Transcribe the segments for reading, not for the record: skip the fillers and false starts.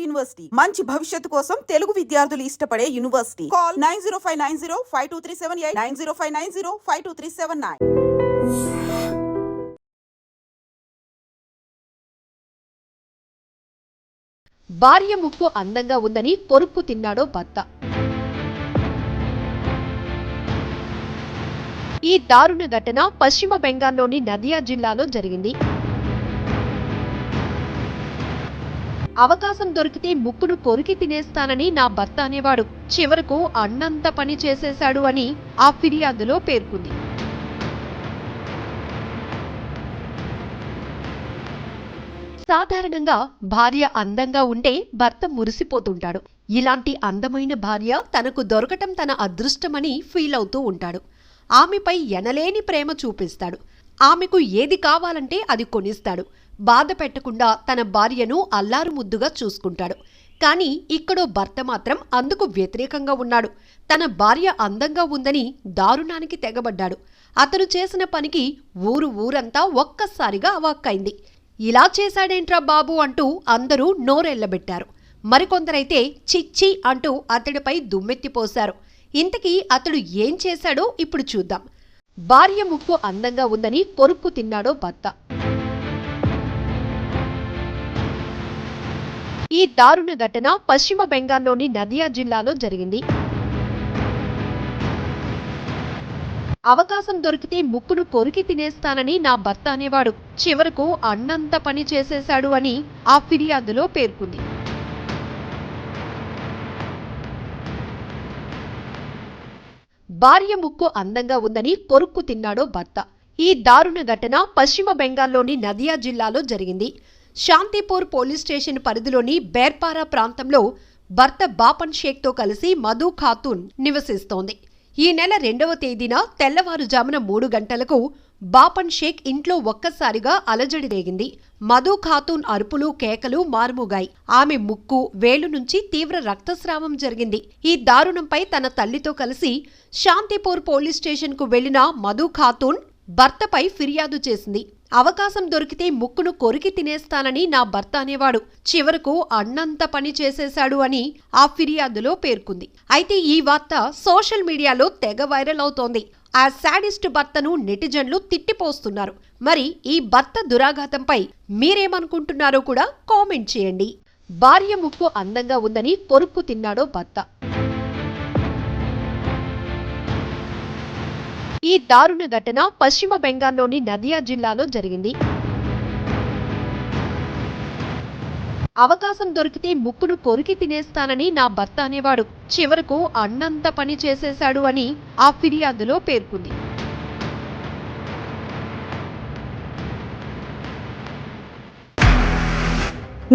University మంచి భవిష్యత్తు కోసం తెలుగు విద్యార్థులు ఇష్టపడే యూనివర్సిటీ. కాల్ 9059052378 9059052379. భార్య ముక్కు అందంగా ఉందని కొరుక్కు తిన్నాడో భర్త. ఈ దారుణ ఘటన పశ్చిమ బెంగాల్లోని నదియా జిల్లాలో జరిగింది. అవకాశం దొరికితే ముక్కును కొరికి తినేస్తానని నా భర్త అనేవాడు. చివరకు అన్నంత పని చేసేశాడు అని ఆ ఫిర్యాదులో పేర్కొంది. సాధారణంగా భార్య అందంగా ఉంటే భర్త మురిసిపోతుంటాడు. ఇలాంటి అందమైన భార్య తనకు దొరకటం తన అదృష్టమని ఫీల్ అవుతూ ఉంటాడు. ఆమెపై ఎనలేని ప్రేమ చూపిస్తాడు. ఆమెకు ఏది కావాలంటే అది కొనిస్తాడు. బాధ పెట్టకుండా తన భార్యను అల్లారు ముద్దుగా చూసుకుంటాడు. కానీ ఇక్కడో భర్త మాత్రం అందుకు వ్యతిరేకంగా ఉన్నాడు. తన భార్య అందంగా ఉందని దారుణానికి తెగబడ్డాడు. అతను చేసిన పనికి ఊరంతా ఒక్కసారిగా అవాక్కైంది. ఇలా చేశాడేంట్రా బాబు అంటూ అందరూ నోరెళ్లబెట్టారు. మరికొందరైతే చిచ్చి అంటూ అతడిపై దుమ్మెత్తిపోశారు. ఇంతకీ అతడు ఏం చేశాడో ఇప్పుడు చూద్దాం. భార్య ముక్కు అందంగా ఉందని కొరుక్కు తిన్నాడో భర్త. ఈ దారుణ ఘటన పశ్చిమ బెంగాల్లోని నదియా జిల్లాలో జరిగింది. అవకాశం దొరికితే ముక్కును కొరికి తినేస్తానని నా భర్త అనేవాడు. చివరకు అన్నంత పని చేసేశాడు అని ఆ ఫిర్యాదులో పేర్కొంది. భార్య ముక్కు అందంగా ఉందని కొరుక్కు తిన్నాడో భర్త. ఈ దారుణ ఘటన పశ్చిమ బెంగాల్లోని నదియా జిల్లాలో జరిగింది. శాంతిపూర్ పోలీస్ స్టేషన్ పరిధిలోని బేర్పారా ప్రాంతంలో భర్త బాపన్ షేక్తో కలిసి మధు ఖాతూన్ నివసిస్తోంది. ఈ నెల 2వ తేదీన తెల్లవారుజామున 3 గంటలకు బాపన్ షేక్ ఇంట్లో ఒక్కసారిగా అలజడి రేగింది. మధు ఖాతూన్ అరుపులు కేకలు మారుమోగాయి. ఆమె ముక్కు వేలు నుంచి తీవ్ర రక్తస్రావం జరిగింది. ఈ దారుణంపై తన తల్లితో కలిసి శాంతిపూర్ పోలీస్ స్టేషన్కు వెళ్లిన మధు ఖాతూన్ భర్తపై ఫిర్యాదు చేసింది. అవకాశం దొరికితే ముక్కును కొరికి తినేస్తానని నా భర్త అనేవాడు. చివరకు అన్నంత పని చేసేశాడు అని ఆ ఫిర్యాదులో పేర్కొంది. అయితే ఈ వార్త సోషల్ మీడియాలో తెగ వైరల్ అవుతోంది. ఆ శాడిస్ట్ భర్తను నెటిజన్లు తిట్టిపోస్తున్నారు. మరి ఈ భర్త దురాఘాతంపై మీరేమనుకుంటున్నారో కూడా కామెంట్ చేయండి. భార్య ముక్కు అందంగా ఉందని కొరుక్కు తిన్నాడో భర్త. ఈ దారుణ ఘటన పశ్చిమ బెంగాల్లోని నదియా జిల్లాలో జరిగింది. అవకాశం దొరికితే ముక్కును కొరికి తినేస్తానని నా భర్త అనేవాడు. చివరకు అన్నంత పని చేసేశాడు అని ఆ ఫిర్యాదులో పేర్కొంది.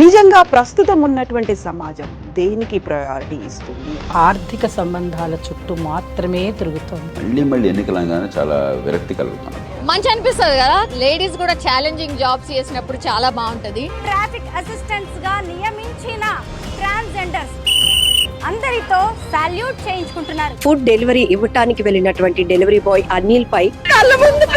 నిజంగా ప్రస్తుతం ఉన్నటువంటి సమాజం దేనికి ప్రయారిటీ ఇస్తుంది? ఆర్థిక సంబంధాల చుట్టూ మాత్రమే తిరుగుతుంది. మళ్ళీ ఎన్నికలంగానే చాలా విరక్తి కలుగుతాను. మంచి అనిపిస్తుంది కదా, లేడీస్ కూడా ఛాలెంజింగ్ జాబ్స్ చేసినప్పుడు చాలా బాగుంటది. ట్రాఫిక్ అసిస్టెంట్స్ గా నియమించిన ట్రాన్స్జెండర్స్ అందరితో సాల్యూట్ చేయించుకుంటున్నారు. ఫుడ్ డెలివరీ ఇవ్వటానికి వెళ్ళినటువంటి డెలివరీ బాయ్ అనిల్ పై కళ్ళ ముందు